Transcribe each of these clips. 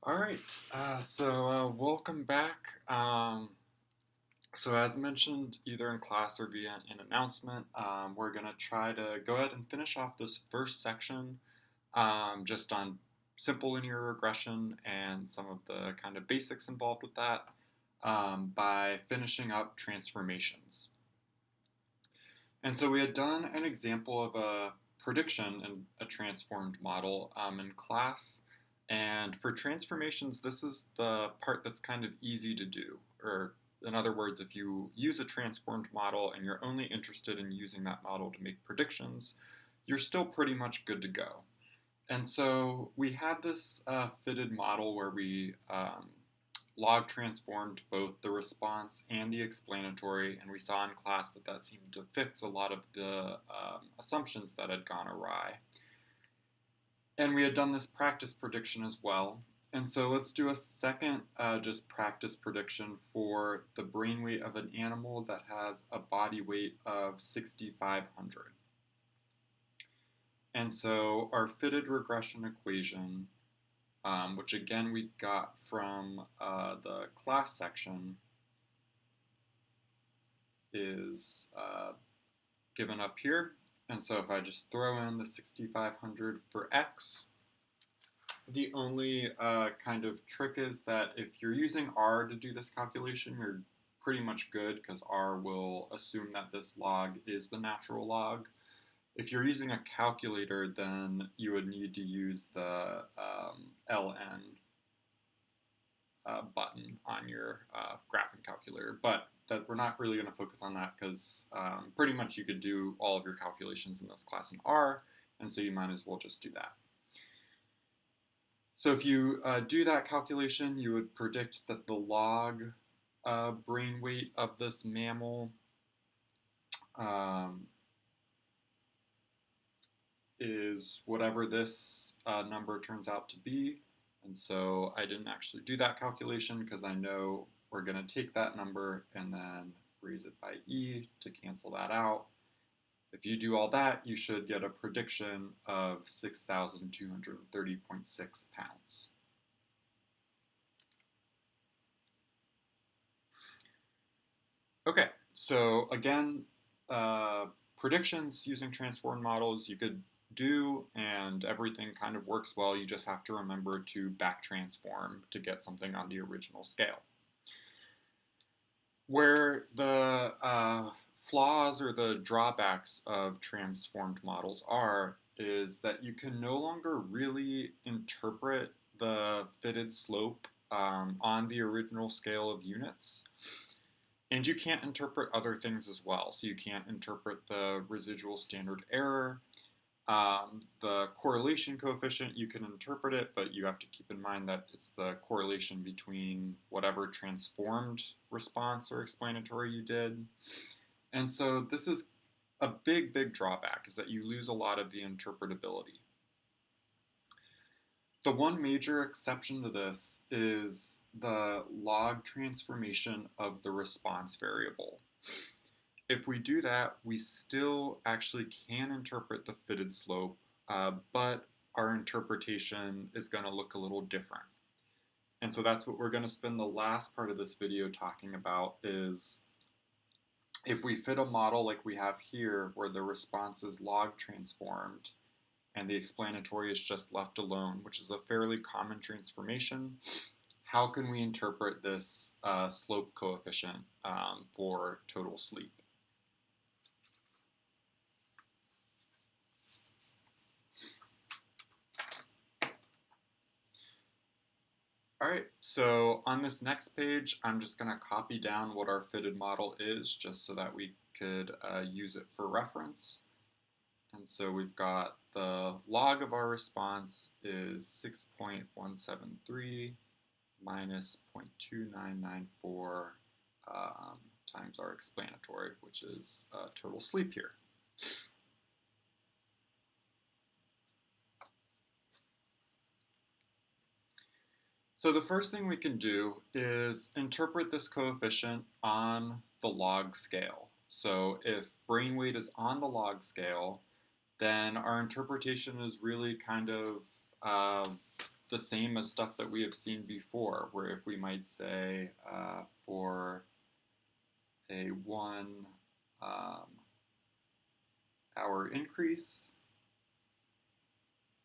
All right, welcome back. So as mentioned, either in class or via an announcement, we're going to try to go ahead and finish off this first section just on simple linear regression and some of the kind of basics involved with that by finishing up transformations. And so we had done an example of a prediction in a transformed model in class. And for transformations, this is the part that's kind of easy to do. Or in other words, if you use a transformed model and you're only interested in using that model to make predictions, you're still pretty much good to go. And so we had this fitted model where we log transformed both the response and the explanatory, and we saw in class that that seemed to fix a lot of the assumptions that had gone awry. And we had done this practice prediction as well. And so let's do a second just practice prediction for the brain weight of an animal that has a body weight of 6,500. And so our fitted regression equation, which again we got from the class section, is given up here. And so if I just throw in the 6,500 for x, the only kind of trick is that if you're using R to do this calculation, you're pretty much good because R will assume that this log is the natural log. If you're using a calculator, then you would need to use the ln button on your graphing calculator, but that we're not really going to focus on that because pretty much you could do all of your calculations in this class in R, and so you might as well just do that. So if you do that calculation, you would predict that the log brain weight of this mammal is whatever this number turns out to be. And so I didn't actually do that calculation because I know we're going to take that number and then raise it by e to cancel that out. If you do all that, you should get a prediction of 6,230.6 pounds. Okay, so again, predictions using transformed models you could do, and everything kind of works well. You just have to remember to back transform to get something on the original scale. Where the flaws or the drawbacks of transformed models are is that you can no longer really interpret the fitted slope on the original scale of units. And you can't interpret other things as well. So you can't interpret the residual standard error. The correlation coefficient, you can interpret it, but you have to keep in mind that it's the correlation between whatever transformed response or explanatory you did. And so this is a big, big drawback, is that you lose a lot of the interpretability. The one major exception to this is the log transformation of the response variable. If we do that, we still actually can interpret the fitted slope, but our interpretation is going to look a little different. And so that's what we're going to spend the last part of this video talking about, is if we fit a model like we have here, where the response is log transformed and the explanatory is just left alone, which is a fairly common transformation, how can we interpret this slope coefficient for total sleep? All right, so on this next page, I'm just going to copy down what our fitted model is, just so that we could use it for reference. And so we've got the log of our response is 6.173 minus 0.2994 times our explanatory, which is total sleep here. So the first thing we can do is interpret this coefficient on the log scale. So if brain weight is on the log scale, then our interpretation is really kind of the same as stuff that we have seen before, where if we might say for a 1 hour increase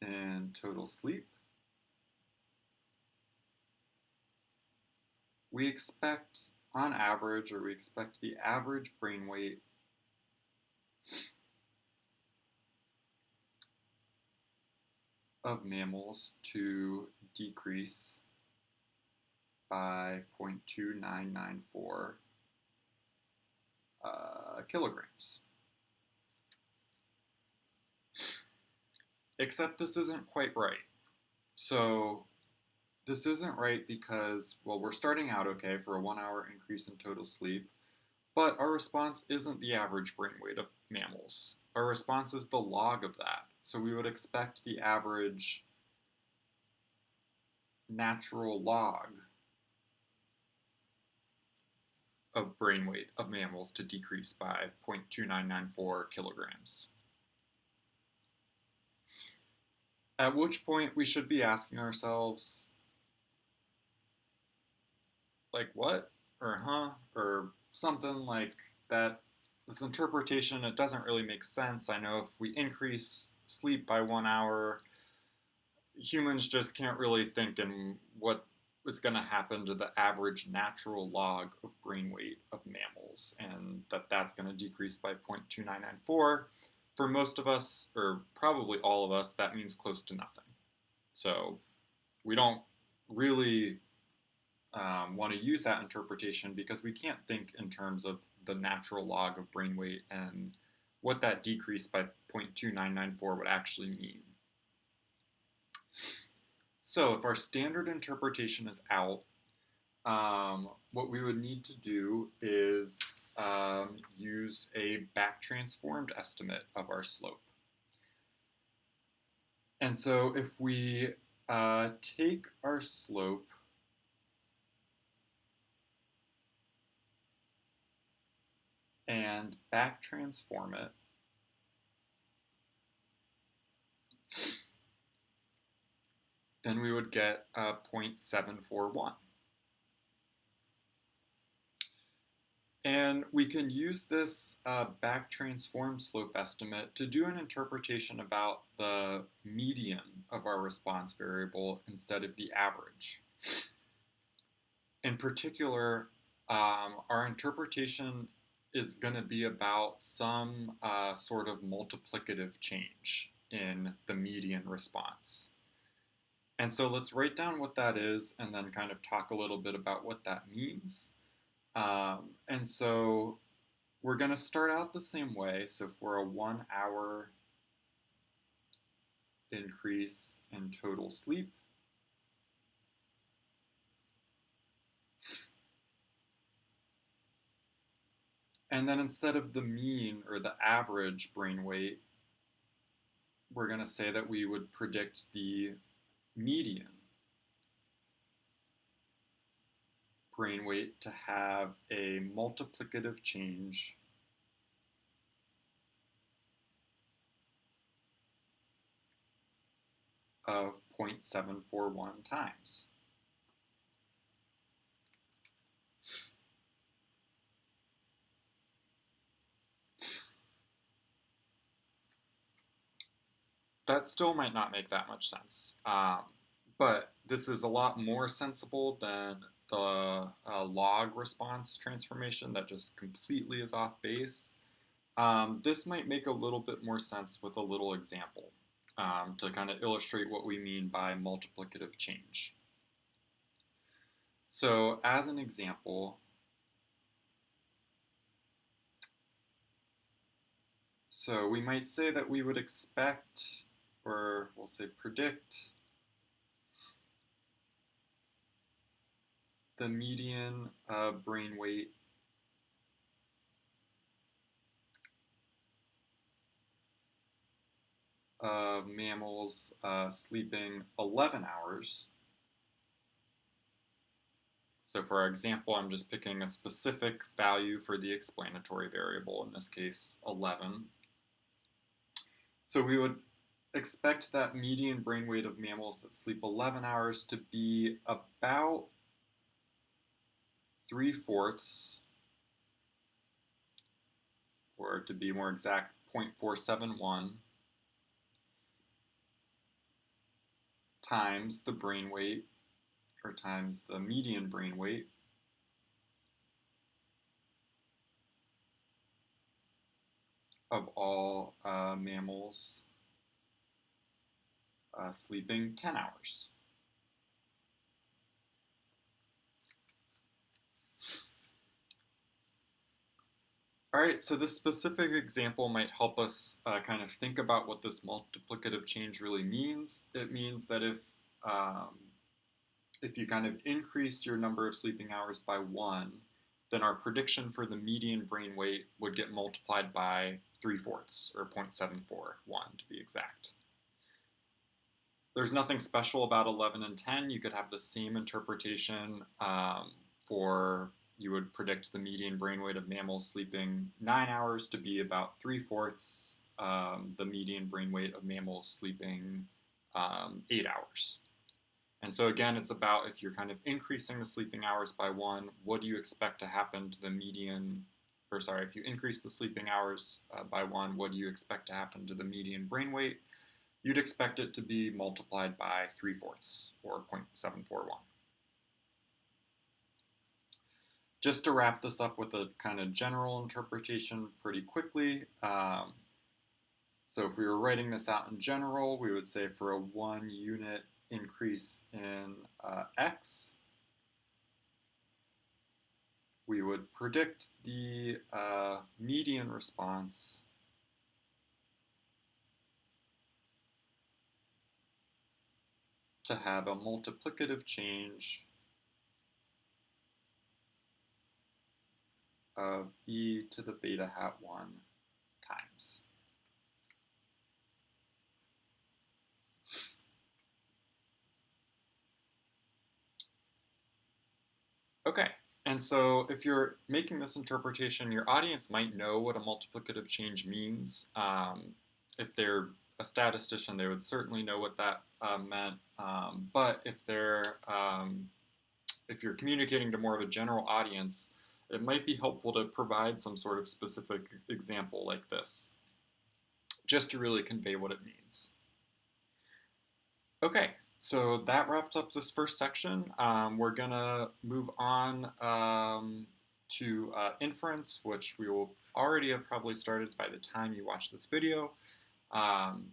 in total sleep, we expect on average, or we expect the average brain weight of mammals to decrease by 0.2994 kilograms. Except this isn't quite right. So this isn't right because, well, we're starting out okay for a 1 hour increase in total sleep, but our response isn't the average brain weight of mammals. Our response is the log of that. So we would expect the average natural log of brain weight of mammals to decrease by 0.2994 kilograms. At which point we should be asking ourselves, like, what? Or huh? Or something like that. This interpretation, it doesn't really make sense. I know if we increase sleep by 1 hour, humans just can't really think in what is going to happen to the average natural log of brain weight of mammals, and that's going to decrease by 0.2994. For most of us, or probably all of us, that means close to nothing. So we don't really want to use that interpretation because we can't think in terms of the natural log of brain weight and what that decrease by 0.2994 would actually mean. So if our standard interpretation is out, what we would need to do is use a back-transformed estimate of our slope. And so if we take our slope and back-transform it, then we would get 0.741. And we can use this back-transformed slope estimate to do an interpretation about the median of our response variable instead of the average. In particular, our interpretation is going to be about some sort of multiplicative change in the median response. And so let's write down what that is and then kind of talk a little bit about what that means. And so we're going to start out the same way. So for a 1 hour increase in total sleep, and then instead of the mean or the average brain weight, we're going to say that we would predict the median brain weight to have a multiplicative change of 0.741 times. That still might not make that much sense, but this is a lot more sensible than the log response transformation that just completely is off base. This might make a little bit more sense with a little example to kind of illustrate what we mean by multiplicative change. So as an example, so we might say that we would expect, or we'll say predict, the median brain weight of mammals sleeping 11 hours. So for our example, I'm just picking a specific value for the explanatory variable, in this case 11. So we would expect that median brain weight of mammals that sleep 11 hours to be about 3/4, or to be more exact, 0.471 times the brain weight, or times the median brain weight of all mammals sleeping 10 hours. All right, so this specific example might help us kind of think about what this multiplicative change really means. It means that if you kind of increase your number of sleeping hours by 1, then our prediction for the median brain weight would get multiplied by 3/4, or 0.741 to be exact. There's nothing special about 11 and 10. You could have the same interpretation for, you would predict the median brain weight of mammals sleeping 9 hours to be about 3/4 the median brain weight of mammals sleeping 8 hours. And so again, it's about, if you're kind of increasing the sleeping hours by 1, what do you expect to happen to the median, or sorry, if you increase the sleeping hours by 1, what do you expect to happen to the median brain weight? You'd expect it to be multiplied by 3/4, or 0.741. Just to wrap this up with a kind of general interpretation pretty quickly, so if we were writing this out in general, we would say for a 1 unit increase in x, we would predict the median response to have a multiplicative change of e to the beta hat 1 times. Okay, and so if you're making this interpretation, your audience might know what a multiplicative change means. If they're a statistician, they would certainly know what that meant. But if you're communicating to more of a general audience, it might be helpful to provide some sort of specific example like this, just to really convey what it means. Okay, so that wraps up this first section. We're gonna move on to inference, which we will already have probably started by the time you watch this video.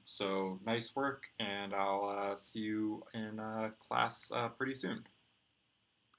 So nice work, and I'll see you in class pretty soon.